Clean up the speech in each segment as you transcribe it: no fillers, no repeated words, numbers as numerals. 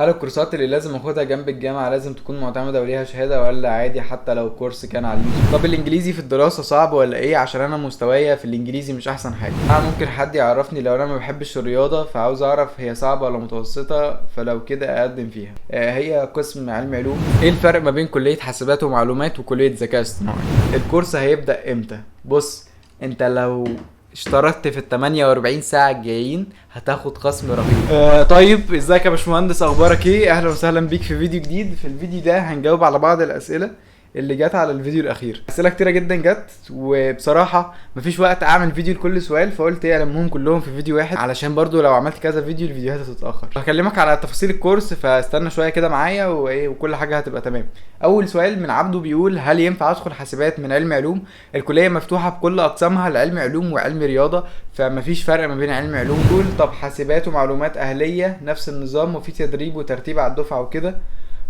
هل الكورسات اللي لازم اخدها جنب الجامعة لازم تكون معتمدة وليها شهادة ولا عادي حتى لو كورس كان على اليوتيوب؟ طب الانجليزي في الدراسة صعب ولا ايه؟ عشان انا مستوايا في الانجليزي مش احسن حاجة. ممكن حد يعرفني لو انا ما بحبش الرياضة فعاوز اعرف هي صعبة ولا متوسطة، فلو كده اقدم فيها. هي قسم علم علوم. ايه الفرق ما بين كلية حاسبات ومعلومات وكلية ذكاء اصطناعي؟ الكورس هيبدأ امتى؟ بص، انت لو اشتركت في ال 48 ساعة الجايين هتاخد خصم رهيب. طيب ازيك يا باشمهندس، اخبارك ايه؟ اهلا وسهلا بيك في فيديو جديد. في الفيديو ده هنجاوب على بعض الاسئلة اللي جت على الفيديو الاخير. اسئله كتيره جدا جت، وبصراحه مفيش وقت اعمل فيديو لكل سؤال، فقلت ايه المهم كلهم في فيديو واحد، علشان برضو لو عملت كذا فيديو الفيديوهات هتتاخر. هكلمك على تفاصيل الكورس، فاستنى شويه كده معايا وايه وكل حاجه هتبقى تمام. اول سؤال من عبده بيقول: هل ينفع ادخل حاسبات من علم علوم؟ الكليه مفتوحه بكل اقسامها لعلم علوم وعلم رياضه، فمفيش فرق ما بين علم علوم دول. طب حاسبات ومعلومات اهليه نفس النظام وفي تدريب وترتيب على الدفعه وكده؟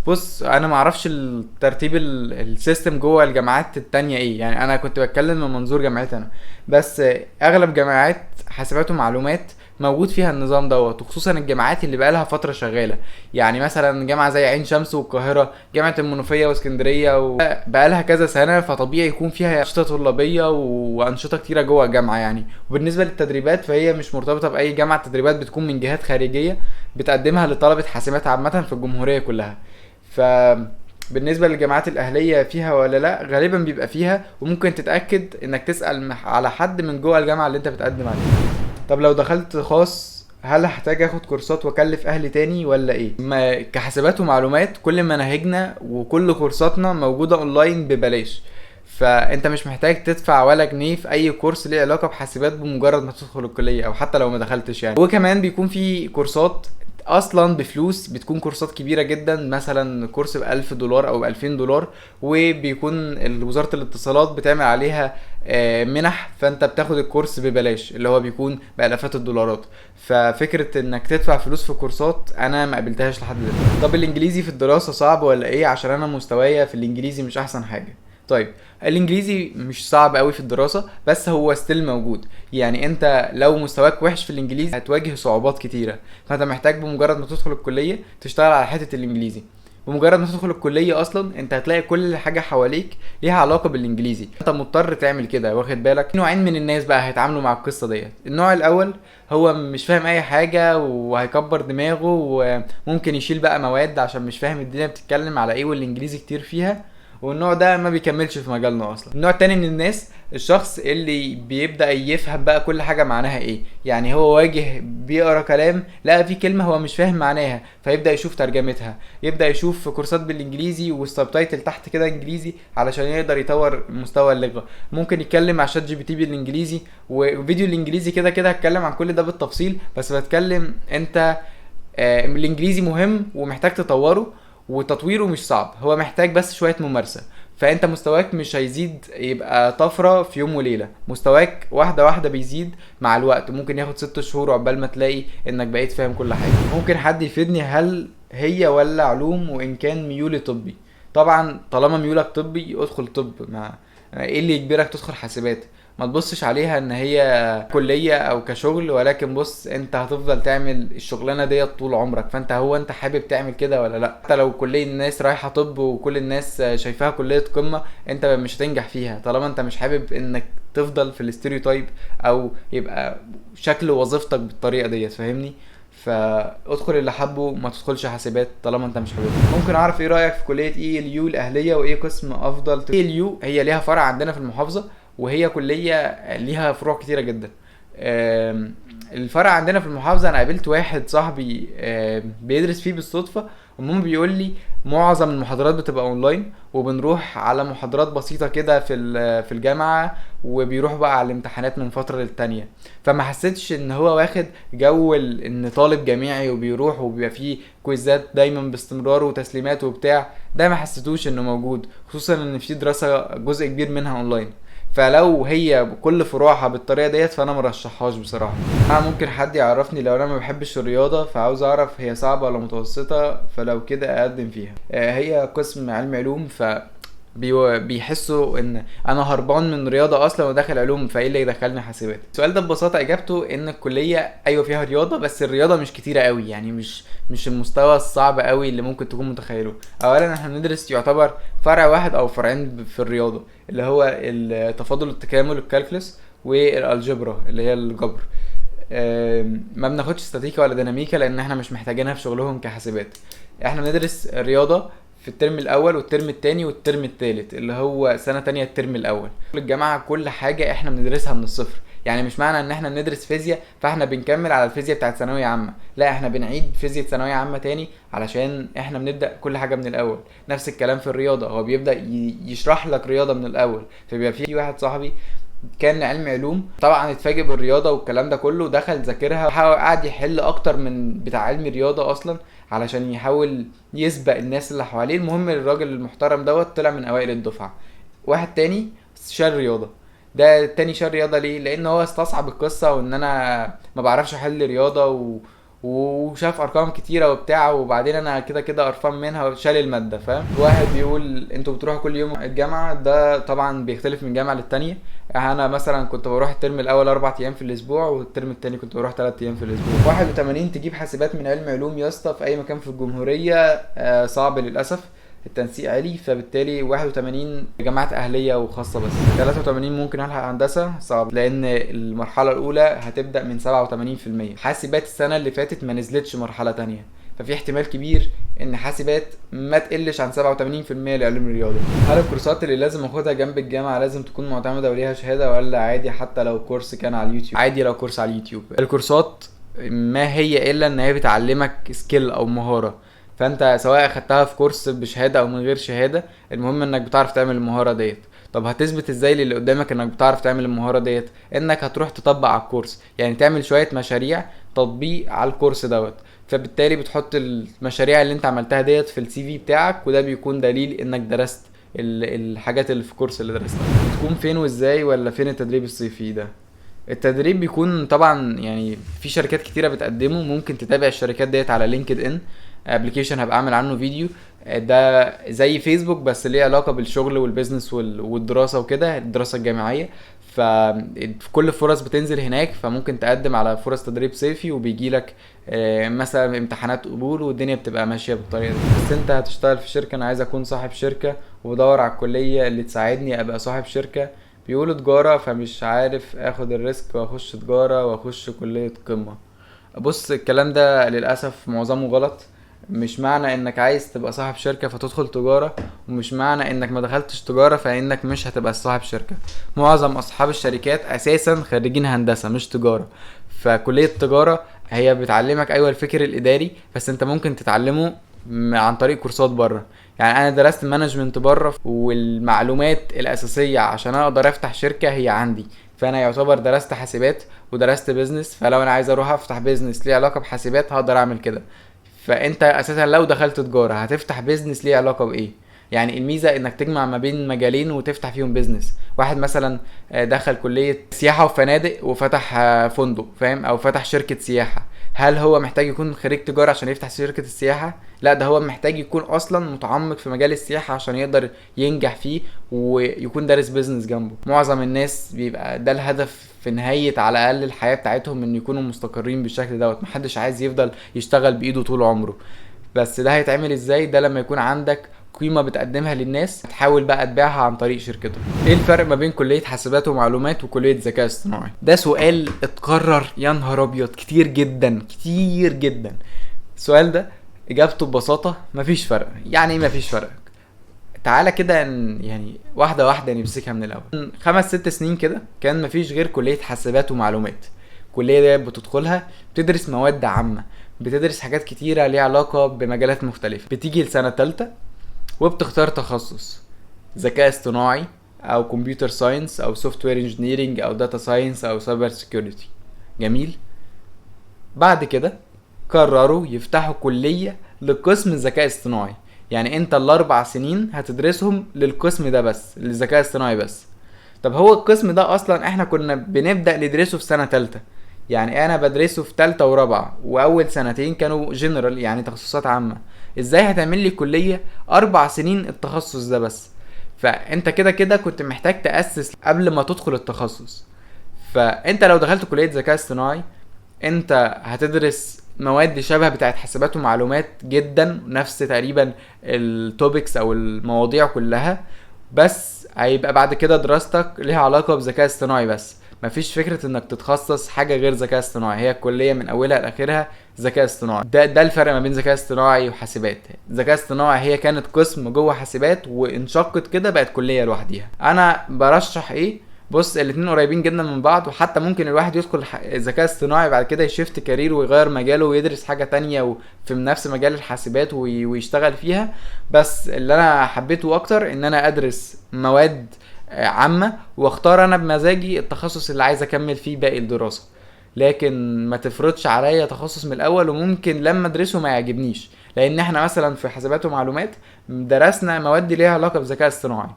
بص، انا ما اعرفش الترتيب السيستم جوه الجامعات التانية ايه، يعني انا كنت بتكلم من منظور جامعتي انا بس. اغلب جامعات حاسبات ومعلومات موجود فيها النظام دوت، وخصوصا الجامعات اللي بقالها فتره شغاله. يعني مثلا جامعه زي عين شمس والقاهره، جامعه المنوفيه واسكندريه بقالها كذا سنه، فطبيعي يكون فيها انشطه طلابيه وانشطه كتيره جوه الجامعه يعني. وبالنسبه للتدريبات فهي مش مرتبطه باي جامعه، التدريبات بتكون من جهات خارجيه بتقدمها لطلبه حاسبات عامه في الجمهوريه كلها. ف بالنسبة للجامعات الأهلية فيها ولا لأ؟ غالبا بيبقى فيها، وممكن تتأكد إنك تسأل على حد من جوه الجامعة اللي أنت بتقدم عليها. طب لو دخلت خاص هل هحتاج اخد كورسات واكلف اهلي تاني ولا ايه؟ ما كحسابات ومعلومات كل مناهجنا وكل كورساتنا موجودة اونلاين ببلاش، فانت مش محتاج تدفع ولا جنيه في اي كورس ليه علاقة بحاسبات بمجرد ما تدخل الكلية، او حتى لو ما دخلتش يعني. وكمان بيكون في كورسات اصلا بفلوس، بتكون كورسات كبيره جدا، مثلا كورس ب1000 دولار او ب2000 دولار، وبيكون وزاره الاتصالات بتعمل عليها منح، فانت بتاخد الكورس ببلاش اللي هو بيكون بالافات الدولارات. ففكره انك تدفع فلوس في كورسات انا ما قابلتهاش لحد دلوقتي. طب الانجليزي في الدراسه صعب ولا ايه؟ عشان انا مستوايا في الانجليزي مش احسن حاجه. طيب، الانجليزي مش صعب قوي في الدراسه، بس هو ستيل موجود. يعني انت لو مستواك وحش في الانجليزي هتواجه صعوبات كتيره، فانت محتاج بمجرد ما تدخل الكليه تشتغل على حته الانجليزي. بمجرد ما تدخل الكليه اصلا انت هتلاقي كل حاجه حواليك ليها علاقه بالانجليزي، انت مضطر تعمل كده. واخد بالك؟ في نوعين من الناس بقى هيتعاملوا مع القصه ديت. النوع الاول هو مش فاهم اي حاجه وهيكبر دماغه وممكن يشيل بقى مواد عشان مش فاهم الدنيا بتتكلم على ايه والانجليزي كتير فيها، والنوع ده ما بيكملش في مجالنا اصلا. النوع التاني من الناس الشخص اللي بيبدأ يفهم بقى كل حاجة معناها ايه. يعني هو واجه بيقرا كلام لقى في كلمة هو مش فاهم معناها، فيبدأ يشوف ترجمتها، يبدأ يشوف كورسات بالانجليزي والسبتايتل تحت كده انجليزي علشان يقدر يطور مستوى اللغة. ممكن يتكلم مع شات جي بي تي بالانجليزي، وفيديو الانجليزي كده كده هتكلم عن كل ده بالتفصيل، بس بتكلم انت الانجليزي مهم ومحتاج تطوره، وتطويره مش صعب، هو محتاج بس شوية ممارسة. فانت مستواك مش هيزيد يبقى طفرة في يوم وليلة، مستواك واحدة واحدة بيزيد مع الوقت، ممكن ياخد 6 شهور عقبال ما تلاقي انك بقيت فاهم كل حاجة. ممكن حد يفيدني، هل هي ولا علوم؟ وان كان ميولي طبي. طبعا طالما ميولك طبي ادخل طب، ما ايه اللي يجبرك تدخل حاسبات؟ ما تبصش عليها ان هي كلية او كشغل، ولكن بص انت هتفضل تعمل الشغلانة ديت طول عمرك، فانت هو انت حابب تعمل كده ولا لا؟ حتى لو كل الناس رايحة طب وكل الناس شايفاها كلية قمة، انت مش هتنجح فيها طالما انت مش حابب انك تفضل في الاستيريوتايب او يبقى شكل وظيفتك بالطريقة ديت، فاهمني؟ فادخل اللي حبه، ما تدخلش حاسبات طالما انت مش حاببها. ممكن اعرف ايه رايك في كليه اي ال يو الاهليه، وايه قسم افضل؟ اي ال يو هي ليها فرع عندنا في المحافظه، وهي كليه ليها فروع كتيره جدا. الفرع عندنا في المحافظه انا قابلت واحد صاحبي بيدرس فيه بالصدفه، وماما بيقول لي معظم المحاضرات بتبقى اونلاين، وبنروح على محاضرات بسيطه كده في الجامعه، وبيروح بقى على الامتحانات من فتره للتانيه. فما حسيتش ان هو واخد جو ان طالب جامعي وبيروح وبيبقى فيه كويزات دايما باستمرار وتسليمات وبتاع، ده ما حسيتوش انه موجود، خصوصا ان في دراسه جزء كبير منها اونلاين. فلو هي بكل فروعها بالطريقه ديت فانا مرشحهاش بصراحه. ممكن حد يعرفني لو انا ما بحبش الرياضه فعاوز اعرف هي صعبه ولا متوسطه، فلو كده اقدم فيها. هي قسم علم علوم، ف بيحسوا ان انا هربان من رياضه اصلا وداخل علوم، فايه اللي يدخلني حاسبات؟ السؤال ده ببساطه اجابته ان الكليه ايوه فيها رياضه، بس الرياضه مش كتيره قوي، يعني مش المستوى الصعب قوي اللي ممكن تكون متخيله. اولا احنا بندرس يعتبر فرع واحد او فرعين في الرياضه، اللي هو التفاضل التكامل الكالكولس، والالجبرا اللي هي الجبر. ما بناخدش استاتيكا ولا ديناميكا لان احنا مش محتاجينها في شغلهم كحاسبات. احنا بندرس رياضه في الترم الاول والترم التاني والترم التالت، اللي هو سنه تانية الترم الاول. الجامعه كل حاجه احنا بندرسها من الصفر، يعني مش معنى ان احنا بندرس فيزياء فاحنا بنكمل على الفيزياء بتاعت ثانويه عامه، لا احنا بنعيد فيزياء ثانويه عامه تاني علشان احنا بنبدا كل حاجه من الاول. نفس الكلام في الرياضه، هو بيبدا يشرح لك رياضه من الاول. فبيبقى في واحد صاحبي كان علم علوم، طبعا اتفاجئ بالرياضه والكلام ده كله، دخل ذاكرها وقعد يحل اكتر من بتاع علم رياضه اصلا علشان يحاول يسبق الناس اللي حواليه. المهم الراجل المحترم دوت طلع من اوائل الدفعه. واحد تاني شال رياضه، ده تاني شال رياضه ليه؟ لان هو استصعب القصه، وان انا ما بعرفش احل رياضه وشاف ارقام كتيره وبتاع، وبعدين انا كده كده قرفان منها وشال الماده، فاهم؟ واحد بيقول انتوا بتروحوا كل يوم الجامعه، ده طبعا بيختلف من جامعه للتانيه. انا مثلا كنت بروح الترم الاول 4 ايام في الاسبوع، والترم التاني كنت بروح 3 ايام في الاسبوع. 81 تجيب حاسبات من علم علوم يا اسطى في اي مكان في الجمهوريه صعب للاسف، التنسيق عالي. فبالتالي 81 جامعات اهليه وخاصه بس. 83 ممكن الحق هندسه صعب، لان المرحله الاولى هتبدا من 87%. حاسبات السنه اللي فاتت ما نزلتش مرحله تانية، ففي احتمال كبير ان حاسبات ما تقلش عن 87% لعلوم الرياضه. هل الكورسات اللي لازم اخدها جنب الجامعه لازم تكون معتمده وليها شهاده، ولا عادي حتى لو كورس كان على اليوتيوب؟ عادي لو كورس على اليوتيوب. الكورسات ما هي الا ان هي بتعلمك سكيل او مهاره، فانت سواء اخدتها في كورس بشهاده او من غير شهاده، المهم انك بتعرف تعمل المهاره ديت. طب هتثبت ازاي للي قدامك انك بتعرف تعمل المهاره ديت؟ انك هتروح تطبق على الكورس، يعني تعمل شويه مشاريع تطبيق على الكورس دوت. فبالتالي بتحط المشاريع اللي انت عملتها ديت في السي في بتاعك، وده بيكون دليل انك درست الحاجات اللي في الكورس اللي درستها. بتكون فين وازاي، ولا فين التدريب الصيفي ده؟ التدريب بيكون طبعا يعني في شركات كتيره بتقدمه، ممكن تتابع الشركات ديت على لينكد ان ابلكيشن، هبقى اعمل عنه فيديو. ده زي فيسبوك بس ليه علاقه بالشغل والبيزنس والدراسه وكده، الدراسه الجامعيه. ففي كل الفرص بتنزل هناك، فممكن تقدم على فرص تدريب صيفي وبيجي لك مثلا امتحانات قبول، والدنيا بتبقى ماشيه بالطريقه دي. بس انت هتشتغل في شركه، انا عايز اكون صاحب شركه وبدور على الكليه اللي تساعدني ابقى صاحب شركه. بيقولوا تجاره، فمش عارف اخد الريسك واخش تجاره واخش كليه قمه. بص الكلام ده للاسف معظمه غلط. مش معنى انك عايز تبقى صاحب شركة فتدخل تجارة، ومش معنى انك ما دخلتش تجارة فانك مش هتبقى صاحب شركة. معظم اصحاب الشركات اساسا خريجين هندسة مش تجارة. فكلية التجارة هي بتعلمك ايوه الفكر الاداري، بس انت ممكن تتعلمه عن طريق كورسات بره. يعني انا درست مانجمنت بره، والمعلومات الاساسية عشان اقدر افتح شركة هي عندي. فانا يعتبر درست حاسبات ودرست بيزنس، فلو انا عايز اروح افتح بيزنس ليه علاقة بحاسبات هقدر اعمل كده. فانت اساسا لو دخلت تجارة هتفتح بيزنس ليه علاقة بايه؟ يعني الميزة انك تجمع ما بين مجالين وتفتح فيهم بيزنس. واحد مثلا دخل كلية سياحة وفنادق وفتح فندق، فاهم؟ او فتح شركة سياحة، هل هو محتاج يكون خريج تجارة عشان يفتح شركة السياحة؟ لا، ده هو محتاج يكون اصلا متعمق في مجال السياحة عشان يقدر ينجح فيه ويكون دارس بيزنس جنبه. معظم الناس بيبقى ده الهدف في نهاية على الاقل الحياة بتاعتهم، ان يكونوا مستقرين بالشكل دوت. محدش عايز يفضل يشتغل بايده طول عمره. بس ده هيتعمل ازاي؟ ده لما يكون عندك قيمة بتقدمها للناس تحاول بقى تبيعها عن طريق شركتهم. ايه الفرق ما بين كلية حاسبات ومعلومات وكلية ذكاء اصطناعي؟ ده سؤال اتكرر يا نهار ابيض كتير جدا كتير جدا. السؤال ده اجابته ببساطة مفيش فرق. يعني ايه مفيش فرق؟ تعالى كده يعني واحدة واحدة نمسكها من الاول. 5-6 سنين كده كان مفيش غير كلية حاسبات ومعلومات. الكلية دي بتدخلها بتدرس مواد عامة، بتدرس حاجات كتيرة ليها علاقة بمجالات مختلفة. بتيجي لسنة تالتة وبتختار تخصص ذكاء اصطناعي او كمبيوتر ساينس او سوفت وير انجينيرنج او داتا ساينس او سايبر سيكيورتي. جميل. بعد كده قرروا يفتحوا كلية لقسم الذكاء اصطناعي. يعني انت ال4 سنين هتدرسهم للقسم ده بس، للذكاء اصطناعي بس. طب هو القسم ده اصلا احنا كنا بنبدأ ندرسه في سنة تالتة، يعني انا بدرسه في تالتة ورابعة، واول سنتين كانوا جنرال يعني تخصصات عامة. ازاي هتعمل لي كلية 4 سنين التخصص ده بس؟ فانت كده كده كنت محتاج تأسس قبل ما تدخل التخصص. فانت لو دخلت كلية ذكاء اصطناعي انت هتدرس مواد شبه بتاعت حاسبات ومعلومات جدا، نفس تقريبا التوبكس او المواضيع كلها، بس هيبقى بعد كده دراستك ليها علاقة بذكاء اصطناعي بس. مفيش فكرة انك تتخصص حاجة غير ذكاء اصطناعي، هي الكلية من اولها لاخرها ذكاء اصطناعي. ده الفرق ما بين ذكاء اصطناعي وحاسبات. ذكاء اصطناعي هي كانت قسم جوه حاسبات وانشقت كده بقت كلية لوحديها. انا برشح ايه؟ بص، الاتنين قريبين جدا من بعض، وحتى ممكن الواحد يدخل ذكاء اصطناعي بعد كده يشفت كارير ويغير مجاله ويدرس حاجة تانية في نفس مجال الحاسبات ويشتغل فيها. بس اللي انا حبيته اكتر ان انا ادرس مواد عامة، واختار انا بمزاجي التخصص اللي عايز اكمل فيه باقي الدراسة، لكن ما تفرضش عليا تخصص من الاول وممكن لما ادرسه ما يعجبنيش. لان احنا مثلا في حاسبات ومعلومات درسنا مواد ليها علاقة بذكاء اصطناعي،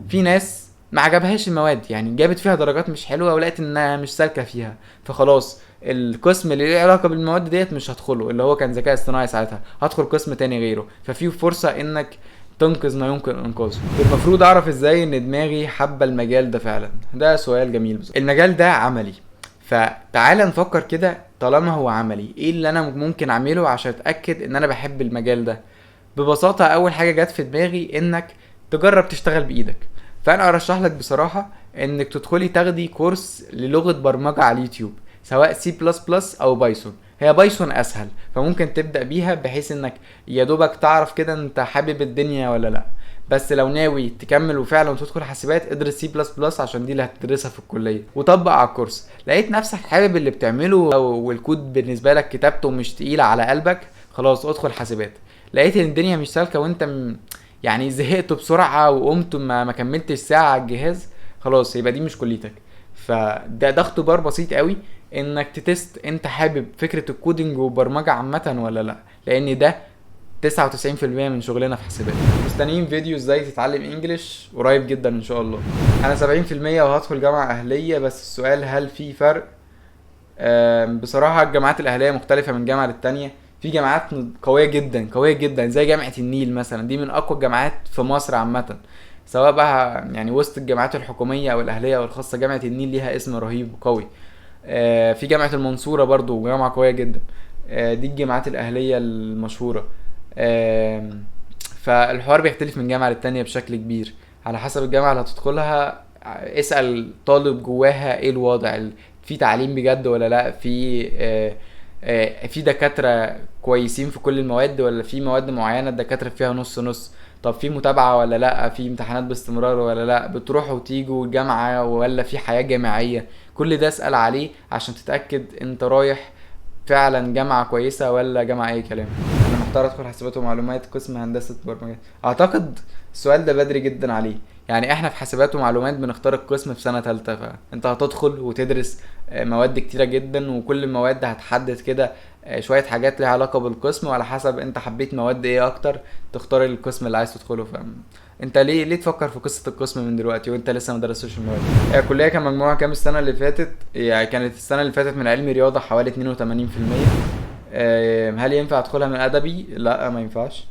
في ناس ما عجبهاش المواد، يعني جابت فيها درجات مش حلوه ولقيت انها مش سالكه فيها، فخلاص القسم اللي ليه علاقه بالمواد ديت مش هدخله، اللي هو كان ذكاء اصطناعي ساعتها، هدخل قسم تاني غيره. ففي فرصه انك تنقذ ما يمكن انقاذه. المفروض اعرف ازاي ان دماغي حابه المجال ده فعلا؟ ده سؤال جميل بصراحة. المجال ده عملي، فتعال نفكر كده، طالما هو عملي ايه اللي انا ممكن اعمله عشان اتاكد ان انا بحب المجال ده؟ ببساطه اول حاجه جت في دماغي انك تجرب تشتغل بايدك. فانا ارشح لك بصراحه انك تدخلي تاخدي كورس للغه برمجه على اليوتيوب، سواء سي بلس بلس او بايثون. هي بايثون اسهل، فممكن تبدا بيها بحيث انك يا دوبك تعرف كده انت حابب الدنيا ولا لا. بس لو ناوي تكمل وفعلا تدخل حاسبات ادرس سي بلس بلس عشان دي اللي هتدرسها في الكليه، وطبق على الكورس. لقيت نفسك حابب اللي بتعمله والكود بالنسبه لك كتابته مش تقيله على قلبك، خلاص ادخل حاسبات. لقيت ان الدنيا مش سالكه وانت يعني زهقت بسرعه وقمت ما كملتش ساعه على الجهاز، خلاص يبقى دي مش كليتك. فده اختبار بسيط قوي انك تتست انت حابب فكره الكودينج وبرمجه عامه ولا لا، لان ده 99% من شغلنا في حسابات. مستنيين فيديو ازاي تتعلم انجليش قريب جدا ان شاء الله. انا 70% وهدخل جامعه اهليه، بس السؤال هل في فرق؟ بصراحه الجامعات الاهليه مختلفه من جامعه للتانيه. في جامعات قويه جدا قويه جدا زي جامعه النيل مثلا، دي من اقوى الجامعات في مصر عامه، سواء بقى يعني وسط الجامعات الحكوميه او الاهليه او الخاصه. جامعه النيل ليها اسم رهيب وقوي. في جامعه المنصوره برضو جامعه قويه جدا. دي الجامعات الاهليه المشهوره. فالحوار بيختلف من جامعه للتانيه بشكل كبير على حسب الجامعه اللي هتدخلها. اسال طالب جواها ايه الوضع، في تعليم بجد ولا لا، في دكاترة كويسين في كل المواد، ولا في مواد معينة الدكاترة فيها نص نص، طب في متابعة ولا لا، في امتحانات باستمرار ولا لا، بتروحوا وتيجوا الجامعة ولا في حياة جامعية. كل ده اسأل عليه عشان تتأكد انت رايح فعلا جامعة كويسة ولا جامعة اي كلام. انا محتار ادخل حاسبات ومعلومات قسم هندسة برمجة. اعتقد السؤال ده بدري جدا عليه، يعني احنا في حاسبات ومعلومات بنختار القسم في سنة تالتة، فانت هتدخل وتدرس مواد كتيرة جدا، وكل المواد هتحدد كده شوية حاجات ليها علاقة بالقسم، وعلى حسب انت حبيت مواد ايه اكتر تختار القسم اللي عايز تدخله. انت ليه تفكر في قصة القسم من دلوقتي وانت لسه ما درستش المواد؟ الكلية كان مجموعة كام السنة اللي فاتت؟ يعني كانت السنة اللي فاتت من علمي رياضة حوالي 82%. هل ينفع ادخلها من ادبي؟ لا ما ينفعش.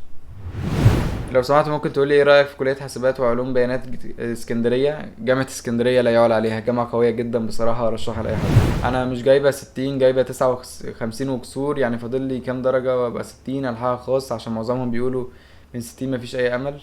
لو سمحت ممكن تقولي ايه رأيك في كلية حاسبات وعلوم بيانات اسكندرية؟ جامعة اسكندرية لا يعلى عليها، جامعة قوية جدا بصراحة، ارشحها لأي حد. انا مش جايبة 60، جايبة 59 وكسور، يعني فاضل لي كام درجة وابقى 60. الحاجة خاص عشان معظمهم بيقولوا من 60 مفيش اي امل.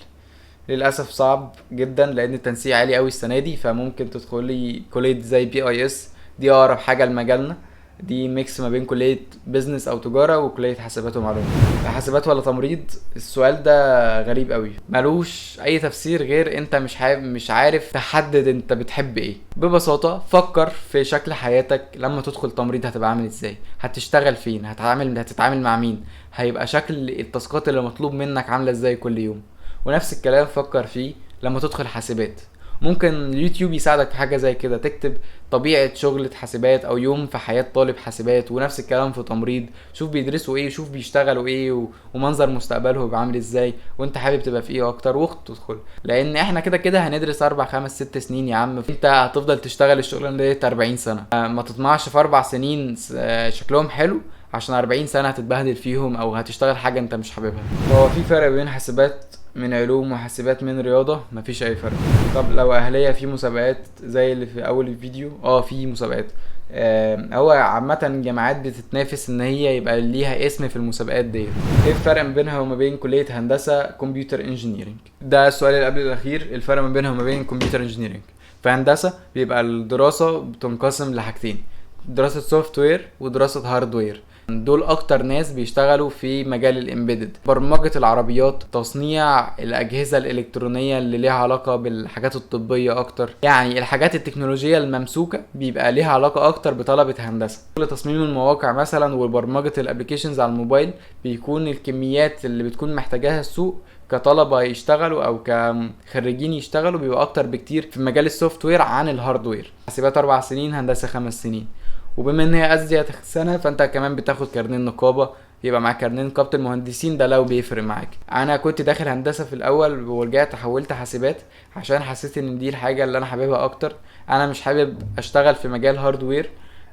للاسف صعب جدا لان التنسيق عالي قوي السنة دي، فممكن تدخلي كلية زي PIS، دي اقرب حاجة لمجالنا، دي ميكس ما بين كلية بيزنس او تجارة وكلية حاسبات ومعلومات. حاسبات ولا تمريض؟ السؤال ده غريب قوي، ملوش اي تفسير غير انت مش عارف تحدد انت بتحب ايه. ببساطة فكر في شكل حياتك لما تدخل تمريض هتبقى عامل ازاي، هتشتغل فين، هتتعامل مع مين، هيبقى شكل التاسكات اللي مطلوب منك عاملة ازاي كل يوم. ونفس الكلام فكر فيه لما تدخل حاسبات. ممكن اليوتيوب يساعدك في حاجة زي كده، تكتب طبيعة شغلة حاسبات او يوم في حياة طالب حاسبات، ونفس الكلام في تمريض، شوف بيدرسوا ايه، شوف بيشتغلوا ايه، ومنظر مستقبله يبقى عامل ازاي، وانت حابب تبقى في ايه اكتر وقت تدخل. لان احنا كده كده هندرس 4 5 6 سنين يا عم، انت هتفضل تشتغل الشغلانة ديت 40 سنة. ما تطمعش في 4 سنين شكلهم حلو عشان 40 سنة هتتبهدل فيهم او هتشتغل حاجة انت مش حاببها. هو في فرق بين حاسبات من علوم وحاسبات من رياضة مفيش اي فرق. طب لو اهلية في مسابقات زي اللي في اول الفيديو، في مسابقات. هو عامة الجامعات بتتنافس ان هي يبقى ليها اسم في المسابقات دي. ايه الفرق ما بينها وما بين كلية هندسة كمبيوتر انجينيرنج؟ ده السؤال اللي قبل الاخير. الفرق ما بينها وما بين كمبيوتر انجينيرنج، في هندسة بيبقى الدراسة بتنقسم لحاجتين: دراسة سوفت وير ودراسة هاردوير. دول اكتر ناس بيشتغلوا في مجال الامبيدد، برمجة العربيات، تصنيع الاجهزة الالكترونية اللي ليها علاقة بالحاجات الطبية اكتر. يعني الحاجات التكنولوجية الممسوكة بيبقى ليها علاقة اكتر بطلبة هندسة. تصميم المواقع مثلا وبرمجة الابليكيشنز على الموبايل بيكون الكميات اللي بتكون محتاجاها السوق كطلبة يشتغلوا او كخريجين يشتغلوا بيبقى اكتر بكتير في مجال السوفت وير عن الهاردوير. حاسبات 4 سنين، هندسة 5 سنين. وبما ان هي ازيد سنه فانت كمان بتاخد كارنيه النقابه، يبقى معاك كارنيه نقابه المهندسين، ده لو بيفرق معاك. انا كنت داخل هندسه في الاول ورجعت حولت حاسبات عشان حسيت ان دي الحاجه اللي انا حاببها اكتر. انا مش حابب اشتغل في مجال هاردوير،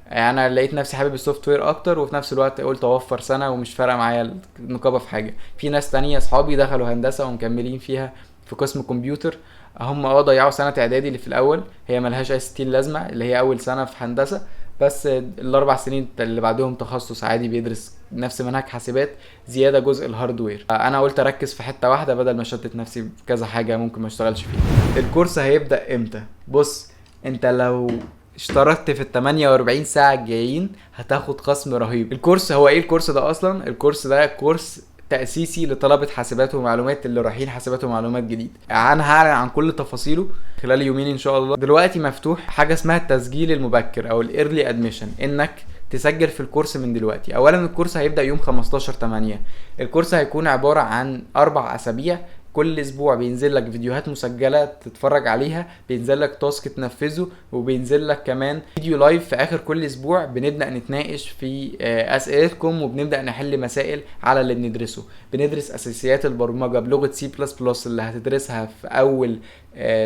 انا لقيت نفسي حابب السوفت وير اكتر، وفي نفس الوقت قلت اوفر سنه ومش فارقه معايا النقابه في حاجه. في ناس تانية اصحابي دخلوا هندسه ومكملين فيها في قسم كمبيوتر، هم ضيعوا سنه اعدادي اللي في الاول، هي ملهاش اي ستين لازمه، اللي هي اول سنه في هندسه، بس الاربع سنين اللي بعدهم تخصص عادي بيدرس نفس منهج حاسبات زياده جزء الهاردوير. انا قلت اركز في حته واحده بدل ما اشتت نفسي في كذا حاجه ممكن ما اشتغلش فيها. الكورس هيبدا امتى؟ بص، انت لو اشتركت في ال 48 ساعه الجايين هتاخد خصم رهيب. الكورس هو ايه؟ الكورس ده اصلا الكورس ده كورس تأسيسي لطلبة حاسبات ومعلومات اللي رايحين حاسبات ومعلومات جديد. انا هعلن عن كل تفاصيله خلال يومين ان شاء الله. دلوقتي مفتوح حاجة اسمها التسجيل المبكر او الايرلي ادميشن، انك تسجل في الكورس من دلوقتي. اولا الكورس هيبدأ يوم 15/8. الكورس هيكون عبارة عن 4 اسابيع، كل اسبوع بينزل لك فيديوهات مسجله تتفرج عليها، بينزل لك تاسك تنفذه، وبينزل لك كمان فيديو لايف في اخر كل اسبوع بنبدا نتناقش في اسئلتكم، وبنبدا نحل مسائل على اللي بندرسه. بندرس اساسيات البرمجه بلغه سي بلس بلس اللي هتدرسها في اول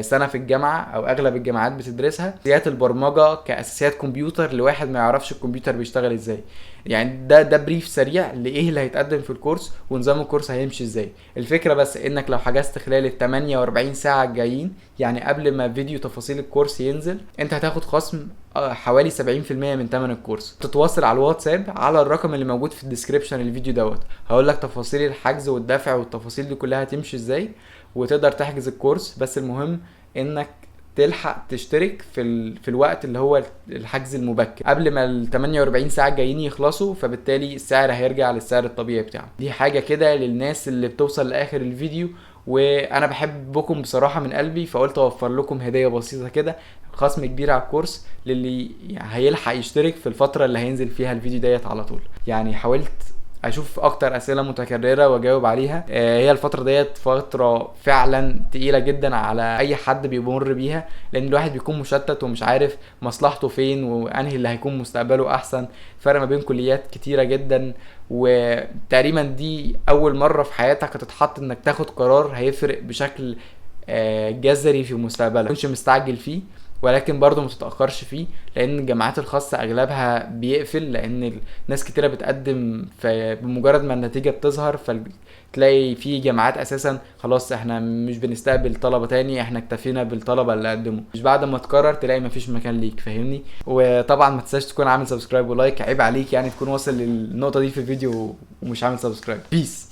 سنه في الجامعه او اغلب الجامعات بتدرسها. اساسيات البرمجه كاساسيات كمبيوتر لواحد ما يعرفش الكمبيوتر بيشتغل ازاي. يعني ده بريف سريع لايه اللي هيتقدم في الكورس ونظام الكورس هيمشي ازاي. الفكره بس انك لو حجزت خلال ال 48 ساعه الجايين، يعني قبل ما فيديو تفاصيل الكورس ينزل، انت هتاخد خصم حوالي 70% من ثمن الكورس. تتواصل على الواتساب على الرقم اللي موجود في الديسكريبشن الفيديو دوت، هقول لك تفاصيل الحجز والدفع والتفاصيل دي كلها هتمشي ازاي وتقدر تحجز الكورس. بس المهم انك تلحق تشترك في الوقت اللي هو الحجز المبكر قبل ما ال 48 ساعه الجايين يخلصوا، فبالتالي السعر هيرجع للسعر الطبيعي بتاعه. دي حاجه كده للناس اللي بتوصل لاخر الفيديو، وانا بحبكم بصراحه من قلبي، فقلت اوفر لكم هديه بسيطه كده، خصم كبير على الكورس للي هيلحق يشترك في الفتره اللي هينزل فيها الفيديو ديت على طول. يعني حاولت اشوف اكتر اسئله متكرره واجاوب عليها. هي الفتره ديت فتره فعلا تقيله جدا على اي حد بيمر بيها، لان الواحد بيكون مشتت ومش عارف مصلحته فين وانهي اللي هيكون مستقبله احسن. فرق ما بين كليات كتيره جدا، وتقريبا دي اول مره في حياتك هتتحط انك تاخد قرار هيفرق بشكل جذري في مستقبلك. مش مستعجل فيه، ولكن برضو ما تتأخرش فيه، لان الجامعات الخاصة اغلبها بيقفل، لان ناس كتيرة بتقدم بمجرد ما النتيجة بتظهر فتلاقي في جامعات اساسا خلاص احنا مش بنستقبل طلبة تاني، احنا اكتفينا بالطلبة اللي قدموا، مش بعد ما تقرر تلاقي مفيش مكان ليك. فاهمني؟ وطبعا ما تنساش تكون عامل سبسكرايب ولايك، عيب عليك يعني تكون واصل للنقطة دي في الفيديو ومش عامل سبسكرايب. بيس.